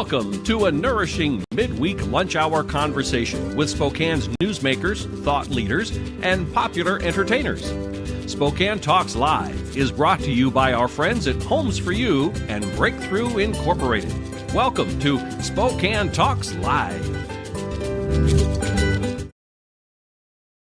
Welcome to a nourishing midweek lunch hour conversation with Spokane's newsmakers, thought leaders, and popular entertainers. Spokane Talks Live is brought to you by our friends at Homes for You and Breakthrough Incorporated. Welcome to Spokane Talks Live.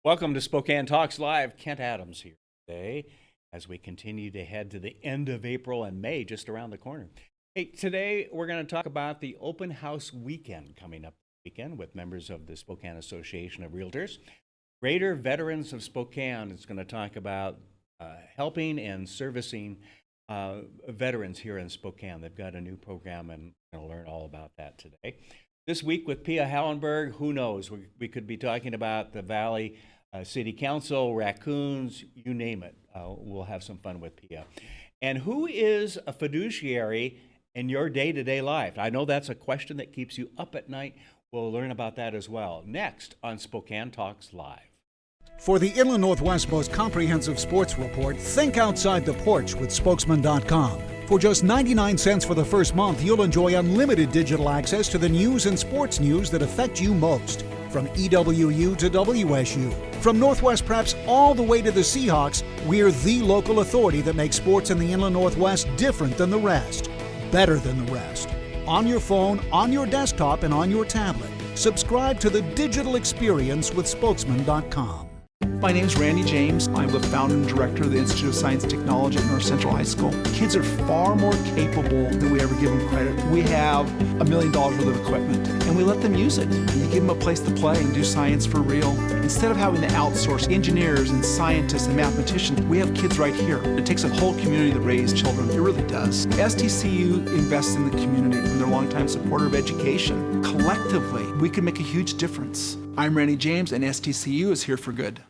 Welcome to Spokane Talks Live. Kent Adams here today as we continue to head to the end of April and May just around the corner. Hey, today we're going to talk about the open house weekend coming up this weekend with members of the Spokane Association of Realtors. Greater Veterans of Spokane is going to talk about helping and servicing veterans here in Spokane. They've got a new program and we're going to learn all about that today. This week with Pia Hallenberg, who knows? We could be talking about the Valley City Council, raccoons, you name it. We'll have some fun with Pia. And who is a fiduciary in your day-to-day life? I know that's a question that keeps you up at night. We'll learn about that as well next on Spokane Talks Live. For the Inland Northwest's most comprehensive sports report, think outside the porch with spokesman.com. For just 99 cents for the first month, you'll enjoy unlimited digital access to the news and sports news that affect you most. From EWU to WSU, from Northwest Preps all the way to the Seahawks, we're the local authority that makes sports in the Inland Northwest different than the rest, better than the rest. On your phone, on your desktop, and on your tablet. Subscribe to the digital experience with spokesman.com. My name is Randy James. I'm the founder and director of the Institute of Science and Technology at North Central High School. Kids are far more capable than we ever give them credit. We have $1 million worth of equipment, and we let them use it. We give them a place to play and do science for real. Instead of having to outsource engineers and scientists and mathematicians, we have kids right here. It takes a whole community to raise children. It really does. STCU invests in the community, and they're a longtime supporter of education. Collectively, we can make a huge difference. I'm Randy James, and STCU is here for good.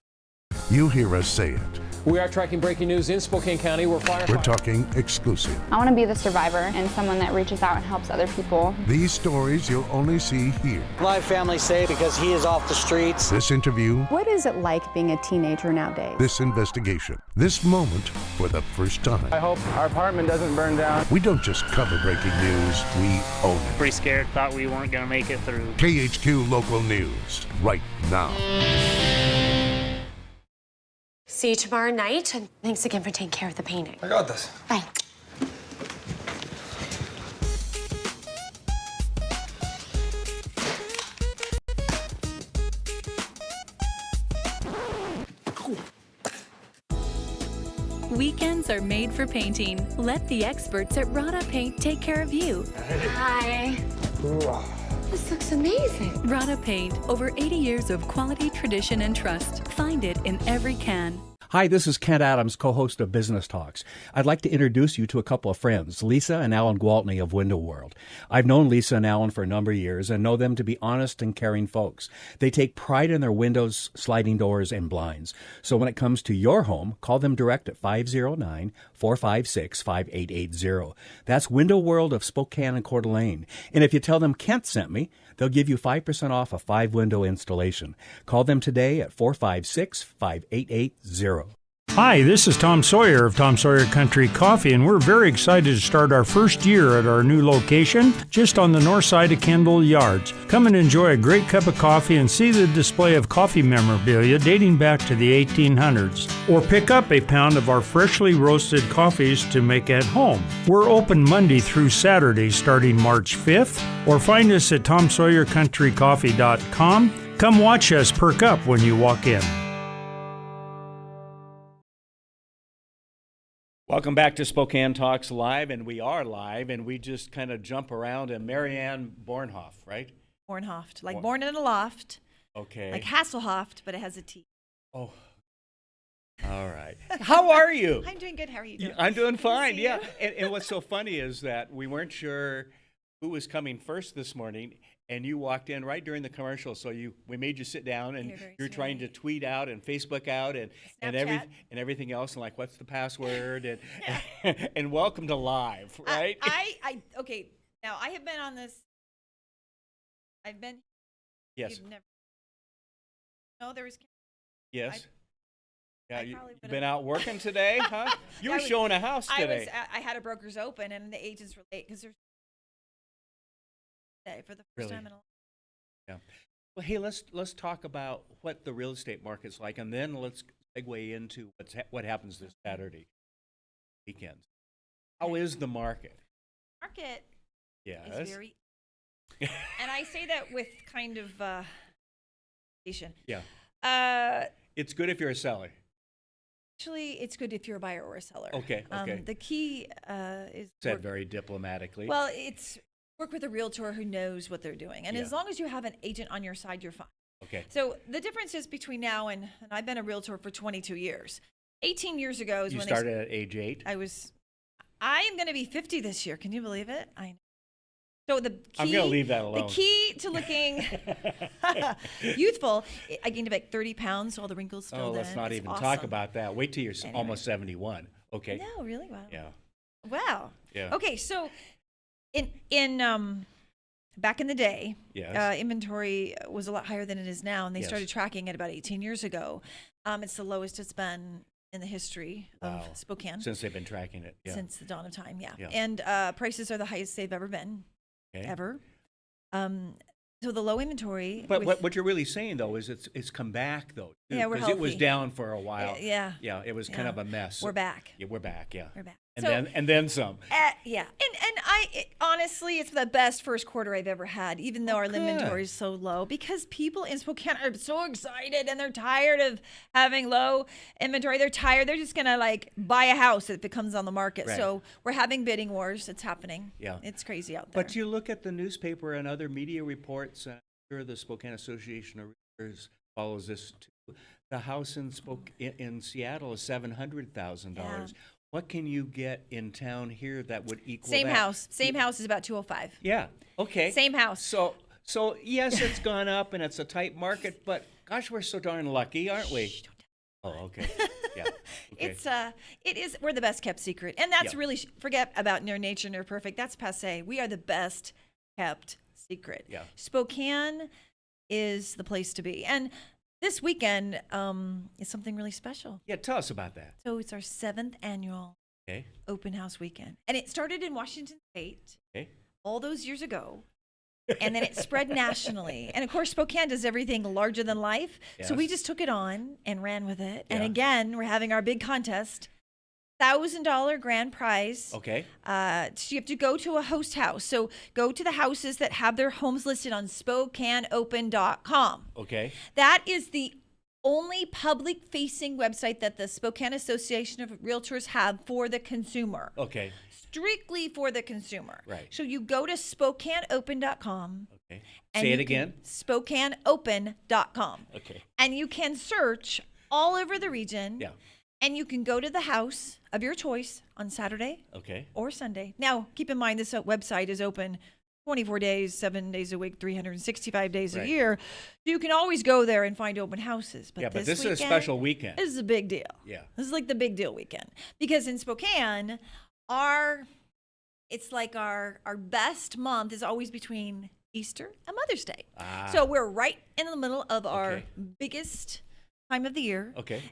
You hear us say it. We are tracking breaking news in Spokane County where We're talking exclusive. I want to be the survivor and someone that reaches out and helps other people. These stories you'll only see here. My family's safe because he is off the streets. This interview. What is it like being a teenager nowadays? This investigation. This moment for the first time. I hope our apartment doesn't burn down. We don't just cover breaking news, we own it. Pretty scared, thought we weren't going to make it through. KHQ Local News, right now. See you tomorrow night, and thanks again for taking care of the painting. I got this. Bye. Weekends are made for painting. Let the experts at Rada Paint take care of you. Hi. This looks amazing. Rada Paint, over 80 years of quality, tradition, and trust. Find it in every can. Hi, this is Kent Adams, co-host of Business Talks. I'd like to introduce you to a couple of friends, Lisa and Alan Gwaltney of Window World. I've known Lisa and Alan for a number of years and know them to be honest and caring folks. They take pride in their windows, sliding doors, and blinds. So when it comes to your home, call them direct at 509-456-5880. That's Window World of Spokane and Coeur d'Alene. And if you tell them Kent sent me, they'll give you 5% off a 5-window installation. Call them today at 456-5880. Hi, this is Tom Sawyer of Tom Sawyer Country Coffee, and we're very excited to start our first year at our new location just on the north side of Kendall Yards. Come and enjoy a great cup of coffee and see the display of coffee memorabilia dating back to the 1800s. Or pick up a pound of our freshly roasted coffees to make at home. We're open Monday through Saturday starting March 5th, or find us at TomSawyerCountryCoffee.com. Come watch us perk up when you walk in. Welcome back to Spokane Talks Live, and we are live, and we just kind of jump around. And Marianne Bornhoff, right? Bornhoft, like born in a loft. Okay. Like Hasselhoff, but it has a T. Oh. All right. How are you? I'm doing good. How are you doing? I'm doing fine, yeah. And what's so funny is that we weren't sure who was coming first this morning, and you walked in right during the commercial. So we made you sit down, and you're trying to tweet out and Facebook out and everything else, and like, what's the password? And and welcome to live, right? Okay. Now I have been on this. I've been. Yes. No, there was. Yes. You've been out working today, huh? You were showing a house today. I had a broker's open, and the agents were late because there's today for the first time in a long Yeah. Well, hey, let's talk about what the real estate market's like, and then let's segue into what happens this Saturday weekend. How is the market? market. Yes. Is very, and I say that with kind of yeah. It's good if you're a seller. Actually, it's good if you're a buyer or a seller. Okay. The key is said very diplomatically. Well, it's work with a realtor who knows what they're doing, and Yeah. as long as you have an agent on your side, you're fine. Okay. So the difference is between now and I've been a realtor for 22 years. 18 years ago is You when started at age 8. I am going to be 50 this year. Can you believe it? I know. So the key, I'm going to leave that alone. The key to looking youthful, I gained about 30 pounds, so all the wrinkles filled in. Let's not It's even awesome. talk about that. Wait till you're Anyway. almost 71. Okay. No, really? Wow. Yeah. Wow. Yeah. Okay, so in back in the day, Yes. inventory was a lot higher than it is now, and they Yes. started tracking it about 18 years ago. It's the lowest it's been in the history of Spokane. Since they've been tracking it. Yeah. Since the dawn of time, yeah. Yeah. And prices are the highest they've ever been, Okay. ever. So the low inventory. But what you're really saying, though, is it's come back, though. Too, Yeah, we're because it was healthy. down for a while. Yeah. Yeah, it was kind Yeah. of a mess. We're back. Yeah, we're back. Yeah. We're back. And then some. Yeah, and honestly, it's the best first quarter I've ever had, even though our inventory is so low, because people in Spokane are so excited and they're tired of having low inventory. They're tired. They're just gonna buy a house if it comes on the market. Right. So we're having bidding wars. It's happening. Yeah, it's crazy out there. But you look at the newspaper and other media reports. I'm sure the Spokane Association of Realtors follows this too. The house in Seattle is $700,000. What can you get in town here that would equal Same that? house. Same house is about 205. Yeah. Okay. Same house. So yes, it's gone up and it's a tight market, but gosh, we're so darn lucky, aren't we? Shh, don't Oh, okay. Yeah. Okay. It is. We're the best kept secret, and that's really forget about near nature, near perfect. That's passé. We are the best kept secret. Yeah. Spokane is the place to be, and this weekend is something really special. Yeah, tell us about that. So it's our 7th annual open house weekend, and it started in Washington State all those years ago. And then it spread nationally. And of course, Spokane does everything larger than life. So we just took it on and ran with it. And again, we're having our big contest. $1,000 grand prize. Okay. So you have to go to a host house. So go to the houses that have their homes listed on SpokaneOpen.com. Okay. That is the only public-facing website that the Spokane Association of Realtors have for the consumer. Okay. Strictly for the consumer. Right. So you go to SpokaneOpen.com. Okay. Say it again. SpokaneOpen.com. Okay. And you can search all over the region. Yeah. And you can go to the house of your choice on Saturday or Sunday. Now, keep in mind this website is open 24 days, 7 days a week, 365 days a year. You can always go there and find open houses. But but this weekend, is a special weekend. This is a big deal. Yeah. This is like the big deal weekend. Because in Spokane, it's like our best month is always between Easter and Mother's Day. So we're right in the middle of our biggest time of the year. Okay.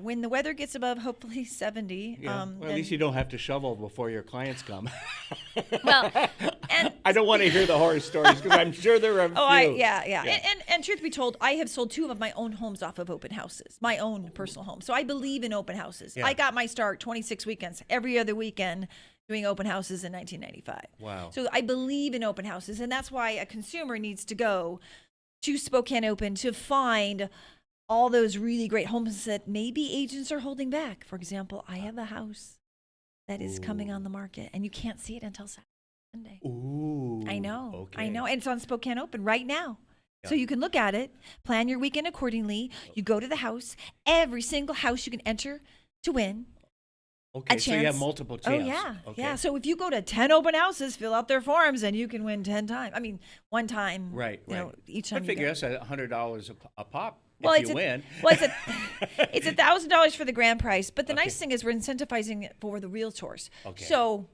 When the weather gets above hopefully 70. Yeah. Well, at least you don't have to shovel before your clients come. Well, and I don't want to hear the horror stories because I'm sure there are a few. Yeah. And truth be told, I have sold 2 of my own homes off of open houses, my own personal home. So I believe in open houses. Yeah. I got my start 26 weekends, every other weekend, doing open houses in 1995. Wow. So I believe in open houses, and that's why a consumer needs to go to Spokane Open to find all those really great homes that maybe agents are holding back. For example, I have a house that is coming on the market, and you can't see it until Sunday. Ooh. I know. Okay. I know. And it's on Spokane Open right now. Yeah. So you can look at it, plan your weekend accordingly. You go to the house. Every single house you can enter to win. Okay, so you have multiple chances. Oh, yeah. Okay. Yeah. So if you go to 10 open houses, fill out their forms, and you can win 10 times. I mean, one time. Right. You know, each time. I figure that's $100 a pop. Well, if you win. Well, it's $1,000 for the grand prize. But the nice thing is we're incentivizing it for the realtors. Okay. So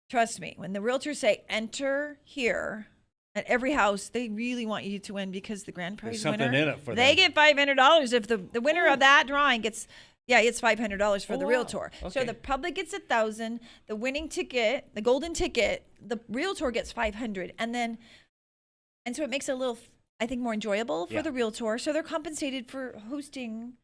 trust me, when the realtors say enter here at every house, they really want you to win because the grand prize There's something winner, in it for them. they get $500 if the winner of that drawing gets. Yeah, it's $500 for the realtor. Okay. So the public gets $1,000. The winning ticket, the golden ticket, the realtor gets $500, and then And so it makes it a little, I think, more enjoyable for the realtor. So they're compensated for hosting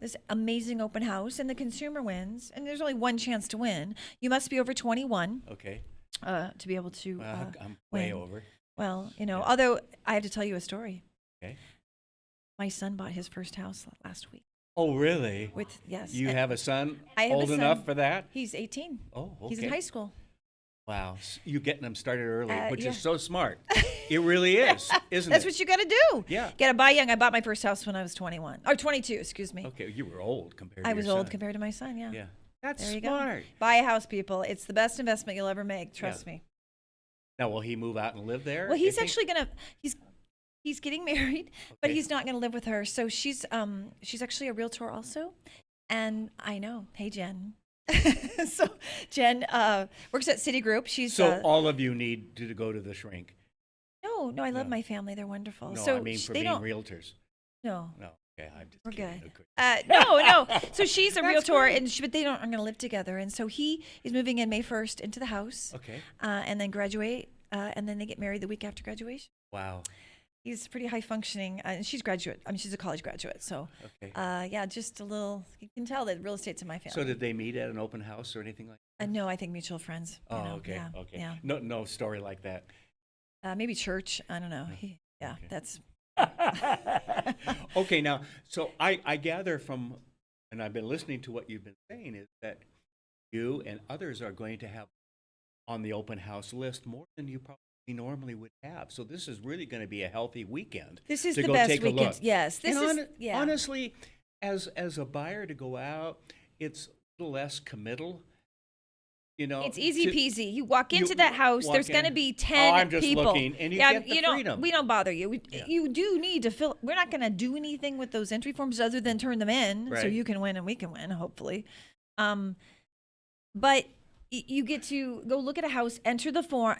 this amazing open house, and the consumer wins. And there's only one chance to win. You must be over 21. Okay. To be able to I'm way over. Well, although I have to tell you a story. Okay. My son bought his first house last week. Oh, really? Yes. You have a son I have old a son. enough for that? He's 18. Oh, okay. He's in high school. Wow. You getting them started early, which yeah. is so smart. It really is, isn't That's it? what you got to do. Yeah. Got to buy young. I bought my first house when I was 21. Or 22, excuse me. Okay, you were old compared to I was your old son. compared to my son, yeah. Yeah. That's there you smart. Go. Buy a house, people. It's the best investment you'll ever make. Trust me. Now, will he move out and live there? Well, he's actually going to, he's getting married, but he's not going to live with her. So she's actually a realtor also. And I know. Hey, Jen. So Jen works at Citigroup. She's so all of you need to go to the shrink. No, I love my family. They're wonderful. No, so I mean for being realtors. No. Okay, I'm just We're kidding. good. No. So she's a realtor, and but they aren't going to live together. And so he is moving in May 1st into the house. Okay. And then graduate, and then they get married the week after graduation. Wow. He's pretty high functioning, and she's graduate. I mean, she's a college graduate. So, just a little. You can tell that real estate's in my family. So did they meet at an open house or anything like that? No, I think mutual friends. Okay. Yeah. No story like that. Maybe church. I don't know. That's. Okay, now, so I gather from, and I've been listening to what you've been saying, is that you and others are going to have on the open house list more than you probably normally would have. So this is really going to be a healthy weekend. This is to the go best take weekend. A look. Yes, honestly, as a buyer to go out, it's a little less committal. It's easy peasy. You walk into that house. There's going to be 10 I'm just people. looking, and you get the freedom. We don't bother you. You do need to fill. We're not going to do anything with those entry forms other than turn them in, so you can win and we can win, hopefully. But you get to go look at a house, enter the form,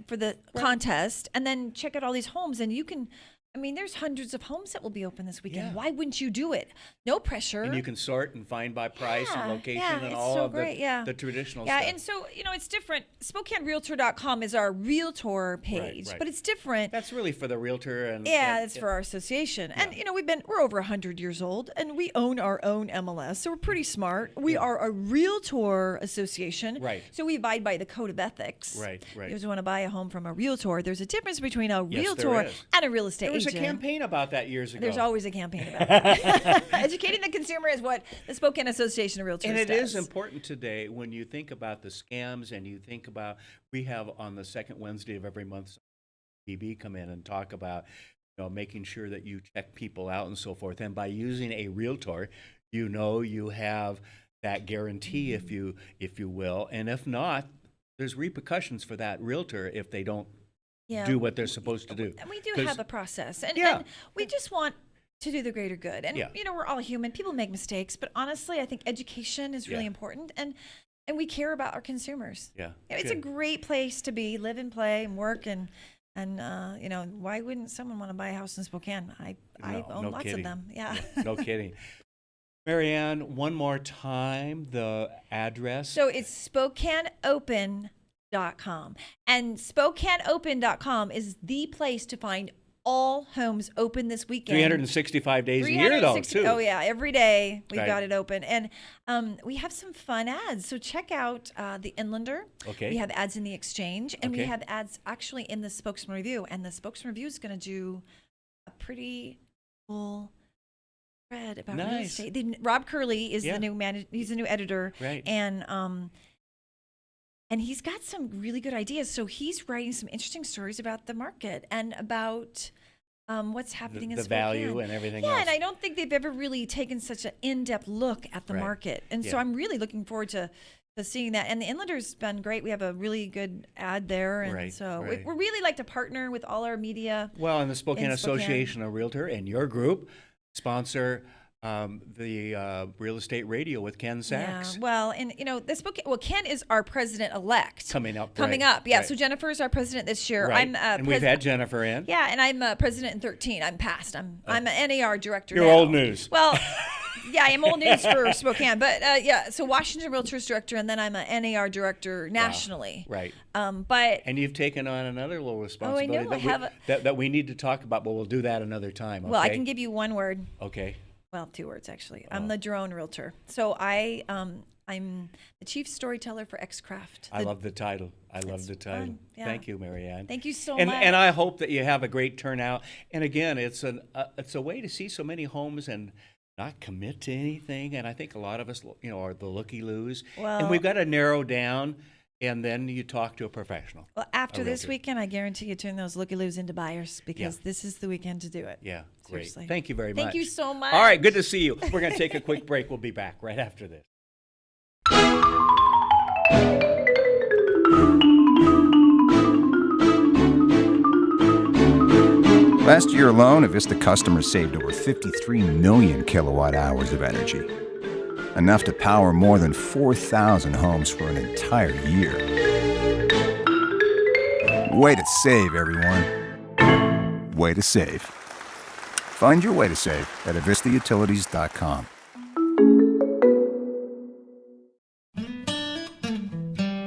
for the contest, and then check out all these homes, and you can. I mean, there's hundreds of homes that will be open this weekend. Why wouldn't you do it? No pressure. And you can sort and find by price and location and all of the traditional stuff. Yeah, and so, it's different. SpokaneRealtor.com is our realtor page, but it's different. That's really for the realtor. It's for our association. And, we're over 100 years old, and we own our own MLS, so we're pretty smart. We are a realtor association. Right. So we abide by the code of ethics. Right. If you want to buy a home from a realtor, there's a difference between a realtor and a real estate agent. There was a campaign about that years ago. There's always a campaign about it. Educating the consumer is what the Spokane Association of Realtors does. And it is important today when you think about the scams and you think about, we have on the second Wednesday of every month, BB come in and talk about making sure that you check people out and so forth. And by using a realtor, you have that guarantee, if you will. And if not, there's repercussions for that realtor if they don't do what they're supposed to do. And we do have a process. And we just want to do the greater good. And, we're all human. People make mistakes. But honestly, I think education is really important. And we care about our consumers. Yeah. It's a great place to be, live and play and work. And why wouldn't someone want to buy a house in Spokane? I own lots of them. Yeah. No kidding. Marianne, one more time, the address. So it's SpokaneOpen.com. And SpokaneOpen.com is the place to find all homes open this weekend. 365 days a year, though, too. Oh, yeah. Every day we've got it open. And we have some fun ads. So check out the Inlander. Okay. We have ads in the Exchange. And we have ads actually in the Spokesman Review. And the Spokesman Review is going to do a pretty cool spread about real estate. Rob Curley is the new he's the new editor. Right. And he's got some really good ideas. So he's writing some interesting stories about the market and about what's happening in Spokane. The value and everything else. Yeah, and I don't think they've ever really taken such an in-depth look at the market. And so I'm really looking forward to seeing that. And the Inlander's been great. We have a really good ad there. And we really like to partner with all our media. Well, and the Spokane Association of Realtor and your group sponsor the real estate radio with Ken Sachs. Yeah, well, and Ken is our president-elect. Coming up. Yeah, so Jennifer is our president this year. Right. And we've had Jennifer in. Yeah, and I'm president in 13. I'm past. I'm an NAR director You're now. old news. Well, Yeah, I'm old news for Spokane. But yeah, so Washington Realtors Director, and then I'm an NAR Director nationally. Wow. Right. But and you've taken on another little responsibility that we need to talk about, but we'll do that another time. Okay? Well, I can give you one word. Okay. Well, 2 words actually. I'm the drone realtor. So I'm the chief storyteller for X-Craft. I love the title. I love the title. Yeah. Thank you, Marianne. Thank you so much. much. And I hope that you have a great turnout. And again, it's a way to see so many homes and not commit to anything. And I think a lot of us, are the looky-loos. Well, and we've got to narrow down. And then you talk to a professional. Well, after this weekend, I guarantee you turn those looky-loos into buyers because this is the weekend to do it. Yeah, great. Seriously. Thank you very much. Thank you so much. All right, good to see you. We're going to take a quick break. We'll be back right after this. Last year alone, Avista customers saved over 53 million kilowatt hours of energy. Enough to power more than 4,000 homes for an entire year. Way to save, everyone. Way to save. Find your way to save at avistautilities.com.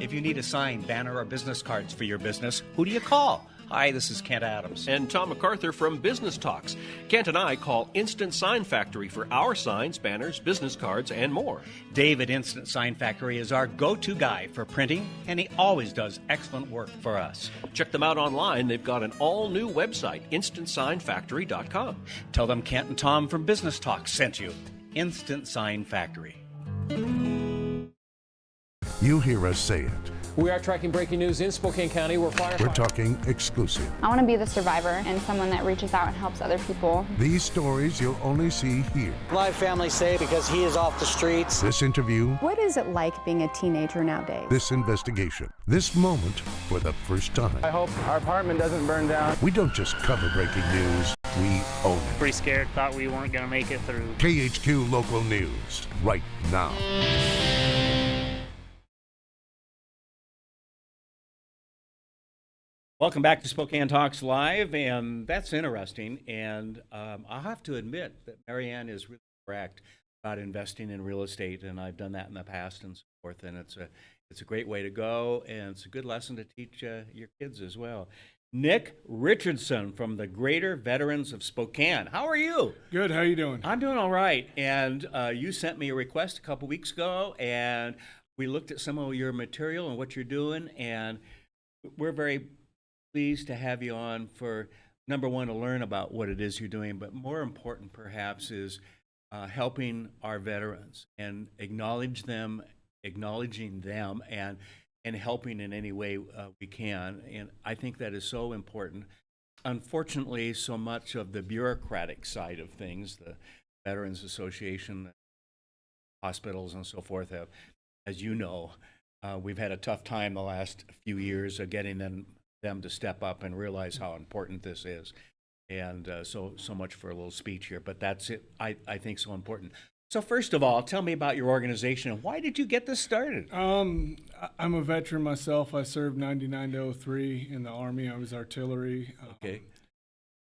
If you need a sign, banner, or business cards for your business, who do you call? Hi, this is Kent Adams. And Tom MacArthur from Business Talks. Kent and I call Instant Sign Factory for our signs, banners, business cards, and more. Dave at Instant Sign Factory is our go-to guy for printing, and he always does excellent work for us. Check them out online. They've got an all-new website, InstantSignFactory.com. Tell them Kent and Tom from Business Talks sent you. Instant Sign Factory. You hear us say it. We are tracking breaking news in Spokane County where firefighters... We're talking exclusive. I want to be the survivor and someone that reaches out and helps other people. These stories you'll only see here. My family safe because he is off the streets. This interview. What is it like being a teenager nowadays? This investigation. This moment for the first time. I hope our apartment doesn't burn down. We don't just cover breaking news. We own it. Pretty scared. Thought we weren't going to make it through. KHQ Local News. Right now. Welcome back to Spokane Talks Live, and that's interesting. And I'll have to admit that Marianne is really correct about investing in real estate, and I've done that in the past and so forth. And it's a great way to go, and it's a good lesson to teach your kids as well. Nick Richardson from the Greater Veterans of Spokane. How are you? Good. How are you doing? I'm doing all right. And you sent me a request a couple weeks ago, and we looked at some of your material and what you're doing, and we're very pleased to have you on for, number one, to learn about what it is you're doing, but more important perhaps is helping our veterans and acknowledging them and helping in any way we can. And I think that is so important. Unfortunately, so much of the bureaucratic side of things, the Veterans Association, hospitals and so forth have, as you know, we've had a tough time the last few years of getting them to step up and realize how important this is. And so much for a little speech here, but that's it. I think so important. So first of all, tell me about your organization and why did you get this started? I'm a veteran myself. I served 99 to 03 in the Army. I was artillery. Okay.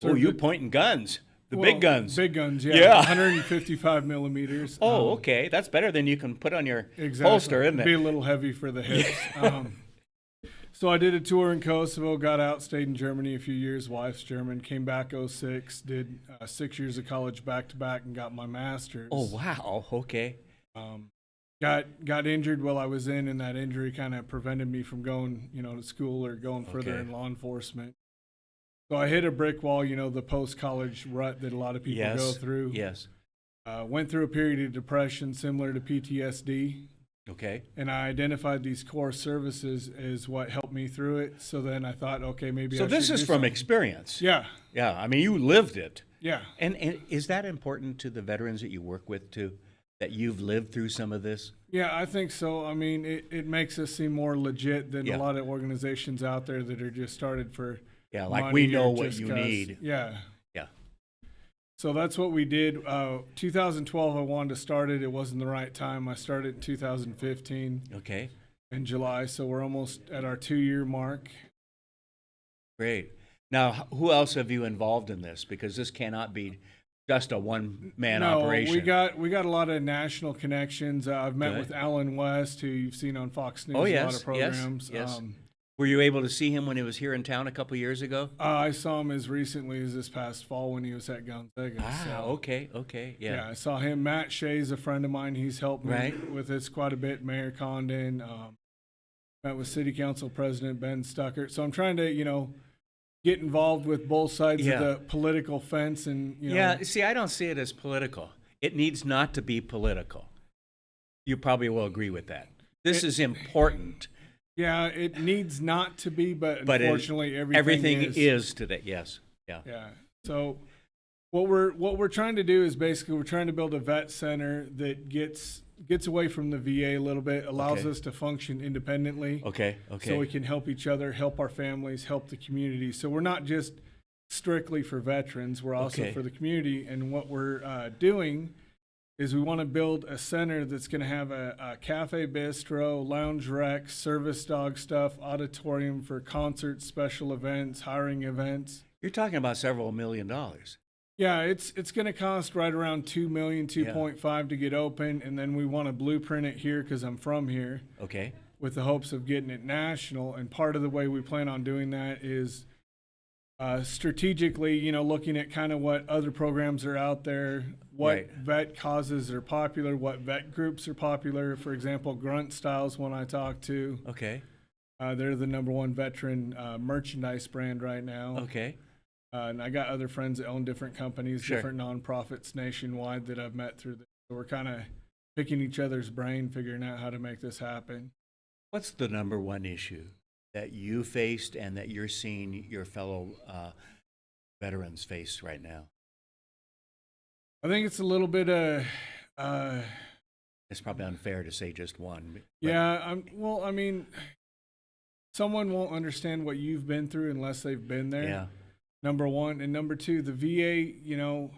Oh, you're pointing guns. Big guns. Big guns, yeah. 155 millimeters. Oh, okay. That's better than you can put on your holster, isn't it? Be a little heavy for the hips. So I did a tour in Kosovo, got out, stayed in Germany a few years. Wife's German. Came back 06, did 6 years of college back-to-back and got my master's. Oh, wow. Okay. Got injured while I was in, and that injury kind of prevented me from going, to school or going further in law enforcement. So I hit a brick wall, the post-college rut that a lot of people go through. Yes. Went through a period of depression similar to PTSD. Okay. And I identified these core services as what helped me through it. So then I thought, okay, maybe So this is from experience. Yeah. Yeah. I mean, you lived it. Yeah. And is that important to the veterans that you work with too, that you've lived through some of this? Yeah, I think so. I mean, it makes us seem more legit than a lot of organizations out there that are just started for like we know what you need. Yeah. Yeah. So that's what we did. 2012, I wanted to start it. It wasn't the right time. I started in 2015. Okay. In July, so we're almost at our 2-year mark. Great. Now, who else have you involved in this? Because this cannot be just a one-man No, operation. we got a lot of national connections. I've met with Alan West, who you've seen on Fox News, a lot of programs. Yes. Were you able to see him when he was here in town a couple years ago? I saw him as recently as this past fall when he was at Gonzaga. Okay, yeah. Yeah, I saw him. Matt Shea's a friend of mine. He's helped me with this quite a bit. Mayor Condon. Met with City Council President Ben Stuckert. So I'm trying to, get involved with both sides of the political fence. And see, I don't see it as political. It needs not to be political. You probably will agree with that. This is important. Yeah, it needs not to be, but unfortunately, everything is today. Yes. Yeah. Yeah. So what we're trying to do is basically we're trying to build a vet center that gets away from the VA a little bit, allows us to function independently. Okay. So we can help each other, help our families, help the community. So we're not just strictly for veterans, we're also for the community. And what we're doing is we want to build a center that's going to have a cafe bistro, lounge rec, service dog stuff, auditorium for concerts, special events, hiring events. You're talking about several $1 million. Yeah, it's going to cost right around $2 million, 2.5 to get open, and then we want to blueprint it here because I'm from here. Okay. With the hopes of getting it national, and part of the way we plan on doing that is strategically, looking at kind of what other programs are out there, what vet causes are popular, what vet groups are popular. For example, Grunt Style's one I talked to. Okay. They're the #1 veteran merchandise brand right now. Okay. And I got other friends that own different companies, different nonprofits nationwide that I've met through this. So we're kind of picking each other's brain, figuring out how to make this happen. What's the #1 issue that you faced and that you're seeing your fellow veterans face right now? I think it's a little bit it's probably unfair to say just one. Yeah, someone won't understand what you've been through unless they've been there. Yeah. #1. And #2, the VA,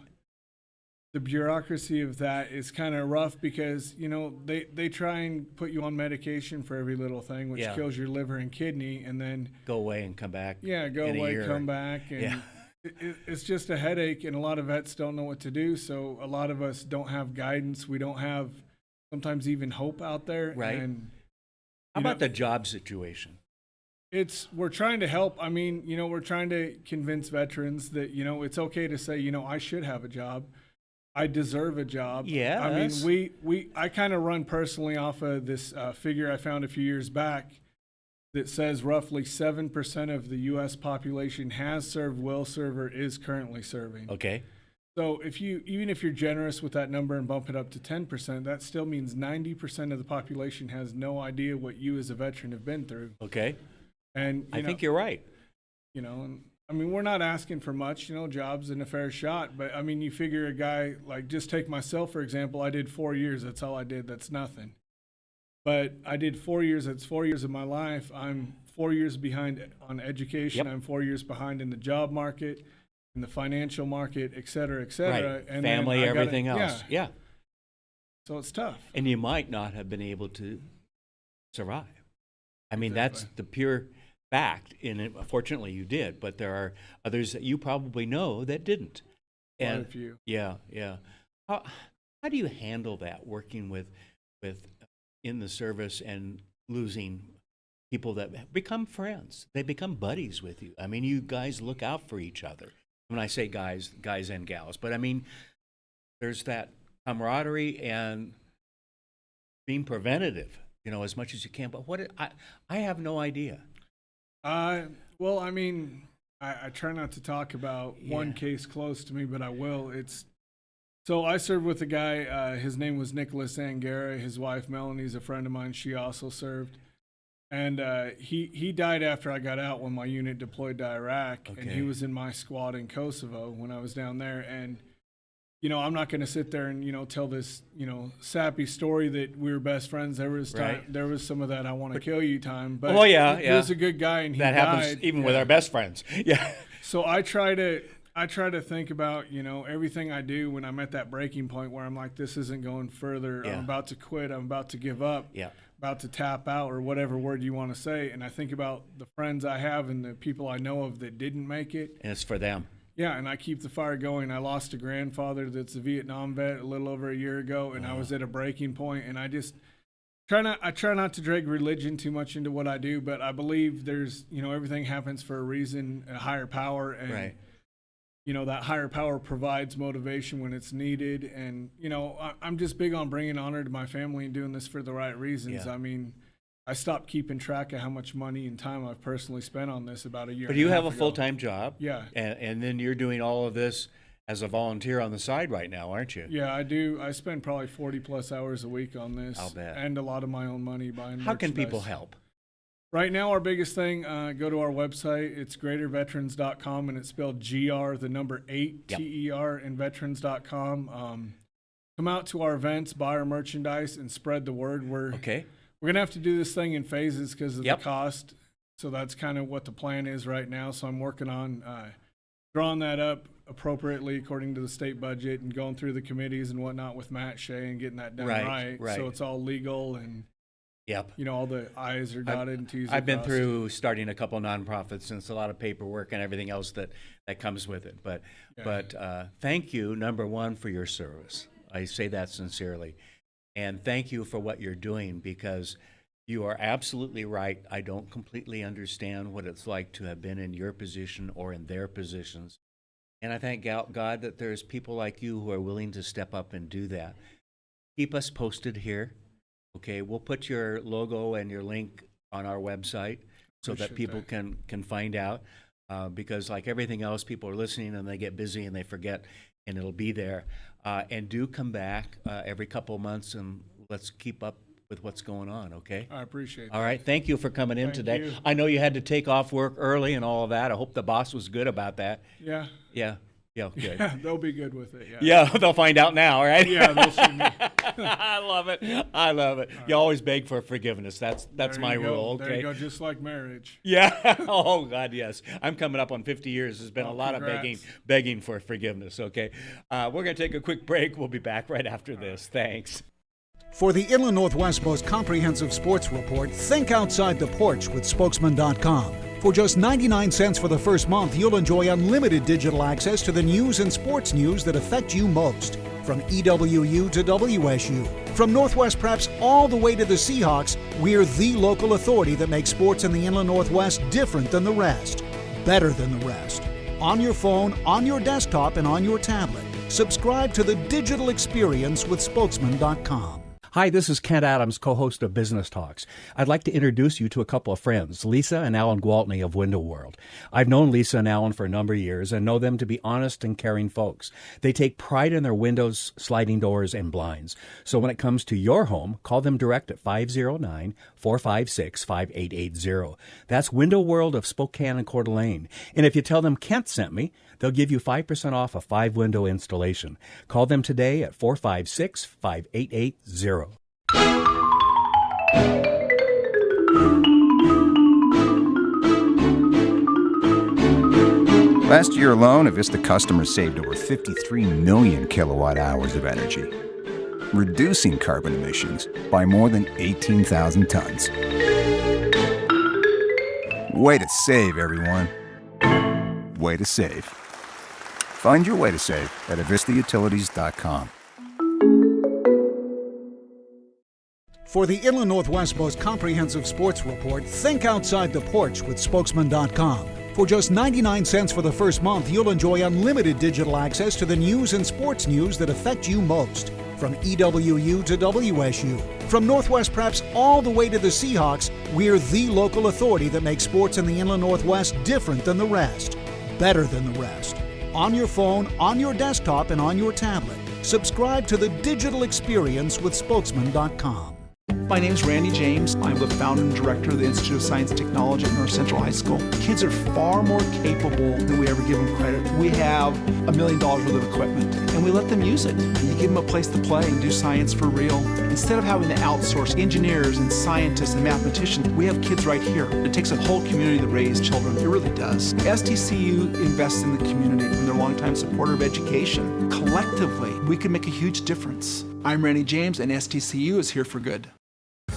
the bureaucracy of that is kind of rough because, they try and put you on medication for every little thing, which kills your liver and kidney, and then go away and come back. Yeah, go away, come back. And it's just a headache, and a lot of vets don't know what to do. So a lot of us don't have guidance. We don't have sometimes even hope out there. Right. And, how about the job situation? We're trying to help. We're trying to convince veterans that, it's okay to say, I should have a job. I deserve a job. Yeah. I kind of run personally off of this figure I found a few years back that says roughly 7% of the U.S. population has served, will serve, or is currently serving. Okay. So even if you're generous with that number and bump it up to 10%, that still means 90% of the population has no idea what you as a veteran have been through. Okay. And I think you're right. We're not asking for much, jobs and a fair shot. But you figure a guy like, just take myself for example. I did 4 years. That's all I did. That's nothing. But I did 4 years. That's 4 years of my life. I'm 4 years behind on education. Yep. I'm 4 years behind in the job market, in the financial market, et cetera, et cetera. Right. And family, everything else. Yeah. So it's tough. And you might not have been able to survive. That's the pure fact. And fortunately, you did. But there are others that you probably know that didn't. Quite a few. Yeah. How do you handle that, working with in the service and losing people that become friends? They become buddies with you. You guys look out for each other. When I say guys and gals, but there's that camaraderie and being preventative, as much as you can. But I have no idea. I try not to talk about one case close to me, but I will. So I served with a guy, his name was Nicholas Angara. His wife, Melanie's a friend of mine. She also served. And he died after I got out when my unit deployed to Iraq. Okay. And he was in my squad in Kosovo when I was down there. And, I'm not going to sit there and, tell this, sappy story that we were best friends. There was time, there was some of that I want to kill you time. But he was a good guy, and he died. That happens even with our best friends. Yeah. So I try to think about, everything I do when I'm at that breaking point where I'm like, this isn't going further. Yeah. I'm about to quit. I'm about to give up. Yeah. About to tap out, or whatever word you want to say. And I think about the friends I have and the people I know of that didn't make it. And it's for them. Yeah, and I keep the fire going. I lost a grandfather that's a Vietnam vet a little over a year ago, and I was at a breaking point, and I just try not to drag religion too much into what I do, but I believe there's, everything happens for a reason, a higher power, and that higher power provides motivation when it's needed. And, I'm just big on bringing honor to my family and doing this for the right reasons. Yeah. I mean, I stopped keeping track of how much money and time I've personally spent on this about a year. But you have a full-time job. Yeah. And then you're doing all of this as a volunteer on the side right now, aren't you? Yeah, I do. I spend probably 40 plus hours a week on this. I'll bet. And a lot of my own money buying How can merchandise. people help? Right now, our biggest thing, go to our website. It's greaterveterans.com, and it's spelled GR, the number 8, TER, and veterans.com. Come out to our events, buy our merchandise, and spread the word. We're going to have to do this thing in phases because of the cost. So that's kind of what the plan is right now. So I'm working on drawing that up appropriately according to the state budget and going through the committees and whatnot with Matt Shea and getting that done right. So it's all legal and all the I's are dotted and T's are I've been crossed. through starting a couple nonprofits, and it's a lot of paperwork and everything else that comes with it. But thank you, number one, for your service. I say that sincerely. And thank you for what you're doing, because you are absolutely right. I don't completely understand what it's like to have been in your position or in their positions. And I thank God that there's people like you who are willing to step up and do that. Keep us posted here. Okay, we'll put your logo and your link on our website so that people can find out. Because like everything else, people are listening and they get busy and they forget, and it'll be there. And do come back every couple of months, and let's keep up with what's going on, okay? I appreciate All right, thank you for coming in Thank today. you. I know you had to take off work early and all of that. I hope the boss was good about that. Yeah. Yeah, good. Yeah, they'll be good with it. Yeah, they'll find out now, right? Yeah, they'll see me. I love it. You always beg for forgiveness. That's my rule. Okay. There you go, just like marriage. Yeah. Oh God, yes. I'm coming up on 50 years. There's been a lot congrats. of begging for forgiveness. Okay. We're going to take a quick break. We'll be back right after this. Thanks. For the Inland Northwest's most comprehensive sports report, think outside the porch with Spokesman.com. For just 99 cents for the first month, you'll enjoy unlimited digital access to the news and sports news that affect you most. From EWU to WSU, from Northwest Preps all the way to the Seahawks, we're the local authority that makes sports in the Inland Northwest different than the rest, better than the rest. On your phone, on your desktop, and on your tablet. Subscribe to the digital experience with Spokesman.com. Hi, this is Kent Adams, co-host of Business Talks. I'd like to introduce you to a couple of friends, Lisa and Alan Gwaltney of Window World. I've known Lisa and Alan for a number of years and know them to be honest and caring folks. They take pride in their windows, sliding doors, and blinds. So when it comes to your home, call them direct at 509-456-5880. That's Window World of Spokane and Coeur d'Alene. And if you tell them Kent sent me, they'll give you 5% off a 5-window installation. Call them today at 456-5880. Last year alone, Avista customers saved over 53 million kilowatt hours of energy, reducing carbon emissions by more than 18,000 tons. Way to save, everyone. Way to save. Find your way to save at avistautilities.com. For the Inland Northwest's most comprehensive sports report, think outside the porch with Spokesman.com. For just 99 cents for the first month, you'll enjoy unlimited digital access to the news and sports news that affect you most. From EWU to WSU, from Northwest Preps all the way to the Seahawks, we're the local authority that makes sports in the Inland Northwest different than the rest, better than the rest. On your phone, on your desktop, and on your tablet. Subscribe to the digital experience with Spokesman.com. My name is Randy James. I'm the founder and director of the Institute of Science and Technology at North Central High School. Kids are far more capable than we ever give them credit. We have $1 million worth of equipment, and we let them use it. You give them a place to play and do science for real. Instead of having to outsource engineers and scientists and mathematicians, we have kids right here. It takes a whole community to raise children. It really does. STCU invests in the community, and they're a longtime supporter of education. Collectively, we can make a huge difference. I'm Randy James, and STCU is here for good.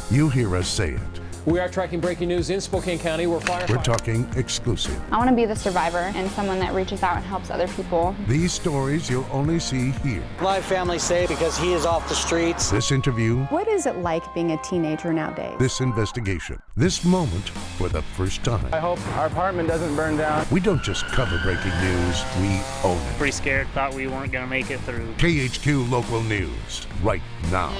You hear us say it. We are tracking breaking news in Spokane County where firefighters... We're talking exclusive. I want to be the survivor and someone that reaches out and helps other people. These stories you'll only see here. My family's safe because he is off the streets. This interview. What is it like being a teenager nowadays? This investigation. This moment for the first time. I hope our apartment doesn't burn down. We don't just cover breaking news, we own it. Pretty scared, thought we weren't going to make it through. KHQ Local News, right now.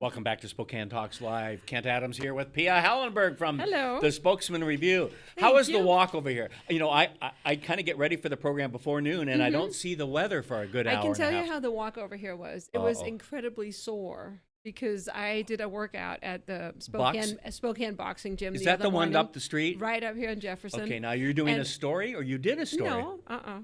Welcome back to Spokane Talks Live. Kent Adams here with Pia Hallenberg from Hello. the Spokesman Review. How was the walk over here? You know, I kind of get ready for the program before noon, and I don't see the weather for a good hour. I can tell and a you half. how the walk over here was. It was incredibly sore because I did a workout at the Spokane Boxing Gym. Is that the one up the street? Right up here in Jefferson. Okay, now you're doing a story, or you did a story? No,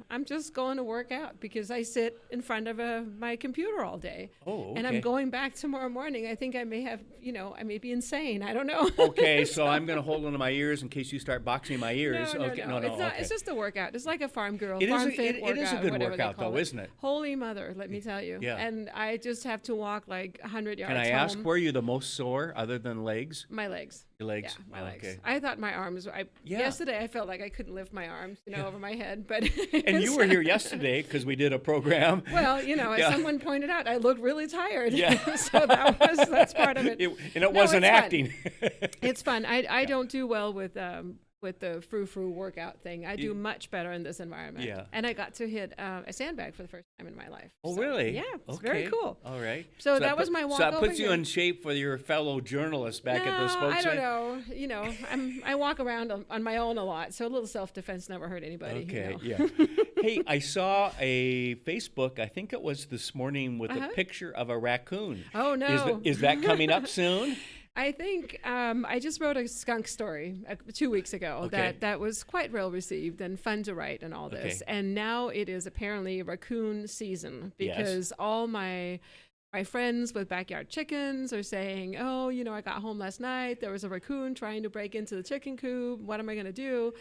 I'm just going to work out because I sit in front of my computer all day. Oh, okay. And I'm going back tomorrow morning. I think I may have, I may be insane. I don't know. Okay, so I'm going to hold onto my ears in case you start boxing my ears. No, okay, no. It's not. Okay. It's just a workout. It's like a farm girl, It farm is fit workout. It is a good workout, though, isn't it? Holy mother, let me tell you. Yeah. And I just have to walk like 100 yards Can I home. ask where you the most sore other than legs? My legs. Your legs? Yeah, my legs. Okay. I thought my arms. Yesterday I felt like I couldn't lift my arms, over my head. But and you were here yesterday because we did a program. Well, as someone pointed out, I looked really tired. Yeah. So that's part of it. And it wasn't acting. It's fun. I don't do well with the frou-frou workout thing. I do much better in this environment. Yeah. And I got to hit a sandbag for the first time in my life. Oh, really? Yeah, it's okay. very cool. All right. So that was my walk So that over puts you here. in shape for your fellow journalists back at the Spokesman? I don't know. I walk around on my own a lot, so a little self-defense never hurt anybody. Okay, yeah. Hey, I saw a Facebook, I think it was this morning, with a picture of a raccoon. Oh, no. Is that coming up soon? I think I just wrote a skunk story 2 weeks ago that was quite well received and fun to write and all this. And now it is apparently raccoon season because all my friends with backyard chickens are saying, oh, I got home last night. There was a raccoon trying to break into the chicken coop. What am I going to do?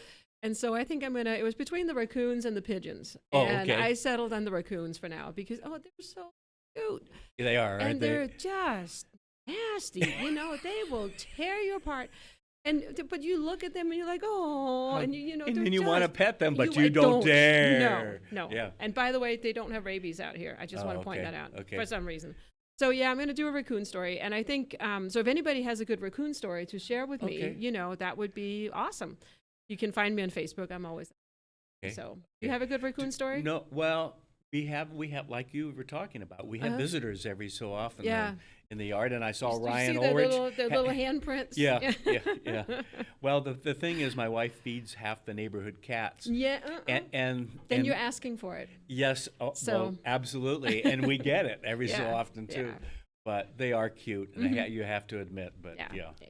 And so I think it was between the raccoons and the pigeons. And I settled on the raccoons for now because, they're so cute. Yeah, they are, and they're just nasty. They will tear you apart. But you look at them and you're like, oh, and and then you want to pet them, but you don't dare. No. Yeah. And by the way, they don't have rabies out here. I just want to point that out for some reason. So yeah, I'm going to do a raccoon story, and I think so. If anybody has a good raccoon story to share with me, that would be awesome. You can find me on Facebook. I'm always so. You have a good raccoon story? No. Well, we have like you were talking about. We have visitors every so often. In the yard, and I saw Ryan Ulrich. Their little handprints. Yeah. Well, the thing is, my wife feeds half the neighborhood cats. Yeah. And then you're asking for it. Yes. Well, absolutely, and we get it every so often too. Yeah. But they are cute, and you have to admit. But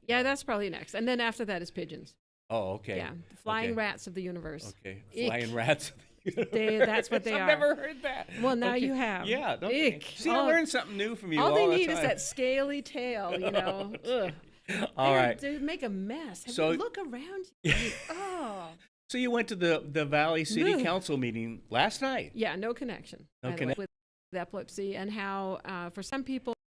yeah, that's probably next, and then after that is pigeons. Oh, okay. Yeah, the flying rats of the universe. Okay, flying rats. That's what they are. I've never heard that. Well, now you have. Yeah. Okay. See, I learned something new from you all all they the need time. is that scaly tail, Ugh. All right. They make a mess. Look around you. Oh. So you went to the Valley City Council meeting last night? Yeah, no connection. No connection. With epilepsy and how for some people